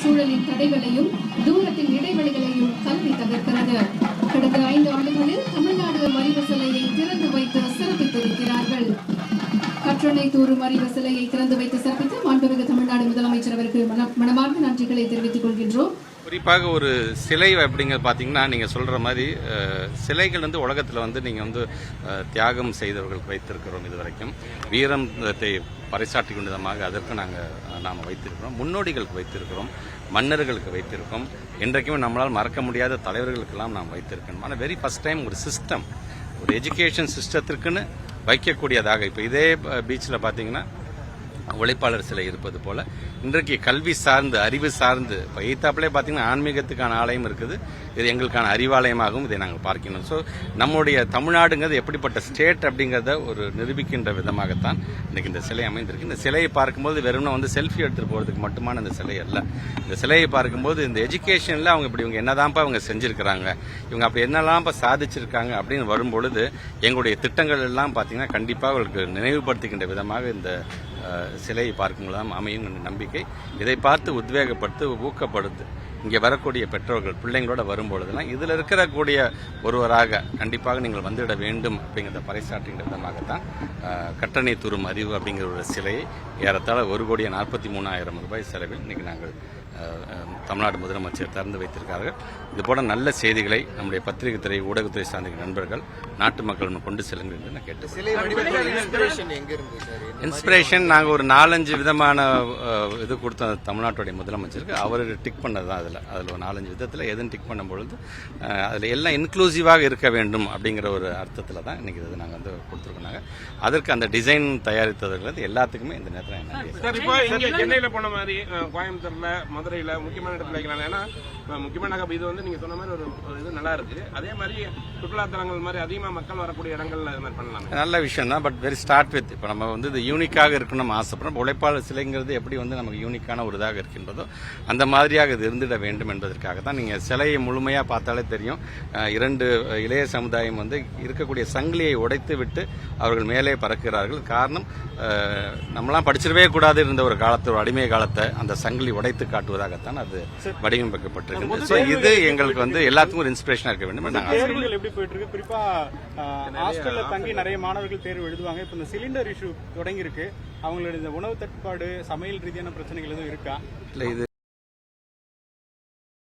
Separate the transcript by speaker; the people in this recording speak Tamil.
Speaker 1: சூழலின் தடைகளையும் தூரத்தின் இடைவெளிகளையும் கல்வி தகர்க்கிறது. கடந்த 5 ஆண்டுகளில் தமிழ்நாடு அறிவு சிலையை திறந்து வைத்து சிறப்பித்திருக்கிறார்கள். கற்றணை தூரும் அறிவு சிலையை திறந்து வைத்து சிறப்பித்து மாண்புமிகு தமிழ்நாடு முதலமைச்சர் அவருக்கு மனமார்ந்த நன்றிகளை தெரிவித்துக் கொள்கின்றோம்.
Speaker 2: குறிப்பாக ஒரு சிலை அப்படிங்கிறது பார்த்தீங்கன்னா நீங்கள் சொல்கிற மாதிரி சிலைகள் வந்து உலகத்தில் வந்து நீங்கள் வந்து தியாகம் செய்தவர்களுக்கு வைத்திருக்கிறோம். இது வரைக்கும் வீரத்தை பறைசாற்றி விதமாக அதற்கு நாம் வைத்திருக்கிறோம். முன்னோடிகளுக்கு வைத்திருக்கிறோம், மன்னர்களுக்கு வைத்திருக்கோம். இன்றைக்குமே நம்மளால் மறக்க முடியாத தலைவர்களுக்கெல்லாம் நாம் வைத்திருக்கணும். ஆனால் வெரி ஃபர்ஸ்ட் டைம் ஒரு சிஸ்டம், ஒரு எஜுகேஷன் சிஸ்டத்திற்குன்னு வைக்கக்கூடியதாக இப்போ இதே பீச்சில் பார்த்தீங்கன்னா உழைப்பாளர் சிலை இருப்பது போல இன்றைக்கு கல்வி சார்ந்து அறிவு சார்ந்து இப்போ எய்த்தாப்பிலே பார்த்தீங்கன்னா ஆன்மீகத்துக்கான ஆலயம் இருக்குது. இது எங்களுக்கான அறிவாலயமாகவும் இதை நாங்கள் பார்க்கணும். ஸோ நம்முடைய தமிழ்நாடுங்கிறது எப்படிப்பட்ட ஸ்டேட் அப்படிங்கிறத ஒரு நிரூபிக்கின்ற விதமாகத்தான் இன்னைக்கு இந்த சிலை அமைந்திருக்கு. இந்த சிலையை பார்க்கும்போது வெறும்னா வந்து செல்ஃபி எடுத்துகிட்டு போகிறதுக்கு மட்டுமான இந்த சிலை அல்ல. இந்த சிலையை பார்க்கும்போது இந்த எஜுகேஷனில் இவங்க என்னதான்ப்பா அவங்க செஞ்சுருக்கிறாங்க, இவங்க அப்படி என்னெல்லாம் சாதிச்சிருக்காங்க அப்படின்னு வரும்பொழுது எங்களுடைய திட்டங்கள் எல்லாம் பார்த்தீங்கன்னா கண்டிப்பாக அவர்களுக்கு நினைவுபடுத்துகின்ற விதமாக இந்த சிலையை பார்க்கும்போது அமையும் என்ற நம்பிக்கை. இதை பார்த்து உத்வேகப்படுத்து ஊக்கப்படுத்து இங்கே வரக்கூடிய பெற்றோர்கள் பிள்ளைங்களோட வரும்பொழுதுலாம் இதில் இருக்கக்கூடிய ஒருவராக கண்டிப்பாக நீங்கள் வந்துவிட வேண்டும் அப்படிங்கிறத பறைசாற்றுகின்ற விதமாகத்தான் கற்றணை தூரும் அறிவு அப்படிங்கிற ஒரு சிலையை ஏறத்தாழ 1,43,00,000 ரூபாய் செலவில் இன்றைக்கி நாங்கள் தமிழ்நாடு முதலமைச்சர் திறந்து வைத்திருக்கார்கள். இதுபோல நல்ல செய்திகளை நம்முடைய பத்திரிகை துறை ஊடகத்துறை சார்ந்த நண்பர்கள் நாட்டு மக்கள் கொண்டு செல்லுங்கள் என்று நான் கேட்டுக்கொள்கிறேன். இன்ஸ்பிரேஷன் நாங்கள் ஒரு 4-5 விதமான இது கொடுத்தோம் தமிழ்நாட்டுடைய முதலமைச்சருக்கு. அவர் டிக் பண்ணது தான் அதில் ஒரு 4-5 விதத்தில் எதுன்னு டிக் பண்ணும்பொழுது அதில் எல்லாம் இன்க்ளூசிவாக இருக்க வேண்டும் அப்படிங்கிற ஒரு அர்த்தத்தில் தான் இன்றைக்கி இது நாங்கள் வந்து கொடுத்துருக்கோங்க. அதற்கு அந்த டிசைன் தயாரித்தவர்கள் எல்லாத்துக்குமே இந்த நேரத்தில்
Speaker 3: என்ன சென்னையில் போன மாதிரி கோயம்புத்தூர்ல மதுரையில முக்கியமான இடத்துல வைக்கலாம். ஏன்னா முக்கியமான இது வந்து நீங்க சொன்ன மாதிரி ஒரு இது நல்லா இருக்கு. அதே மாதிரி சுற்றுலாத்தலங்கள் மாதிரி அதிகமாக மக்கள் வரக்கூடிய இடங்கள்ல இது மாதிரி பண்ணலாம்.
Speaker 2: நல்ல விஷயம் தான். பட் வெரி ஸ்டார்ட் வித் இப்போ நம்ம வந்து இது யூனிக்காக இருக்கணும் நம்ம ஆசைப்படுறோம். உழைப்பாளர் சிலைங்கிறது எப்படி வந்து நமக்கு யூனிக்கான ஒரு இதாக இருக்கின்றதோ அந்த மாதிரியாக இது இருந்திட வேண்டும் என்பதற்காக தான். நீங்கள் சிலையை முழுமையாக பார்த்தாலே தெரியும். 2 இளைய சமுதாயம் வந்து இருக்கக்கூடிய சங்கிலியை உடைத்து விட்டு அவர்கள் மேலே பறக்கிறார்கள். காரணம் நம்மளாம் படிச்சிடவே கூடாது இருந்த ஒரு காலத்து ஒரு அடிமை காலத்தை அந்த சங்கிலி உடைத்து காட்டுவதாகத்தான் அது வடிவமைக்கப்பட்டிருக்கு. ஸோ இது எங்களுக்கு வந்து எல்லாத்துக்கும் ஒரு இன்ஸ்பிரேஷனா இருக்க வேண்டும்.
Speaker 4: தேர்வுகள் எப்படி போயிட்டு இருக்கு? குறிப்பா ஹாஸ்டல்ல தங்கி நிறைய மாணவர்கள் தேர்வு எழுதுவாங்க. இப்ப இந்த சிலிண்டர் இஷ்யூ தொடங்கி இருக்கு. அவங்களுடைய இந்த உணவு தட்டுப்பாடு, சமையல் ரீதியான பிரச்சனைகள் எதுவும் இருக்கா?
Speaker 2: இல்லை, இது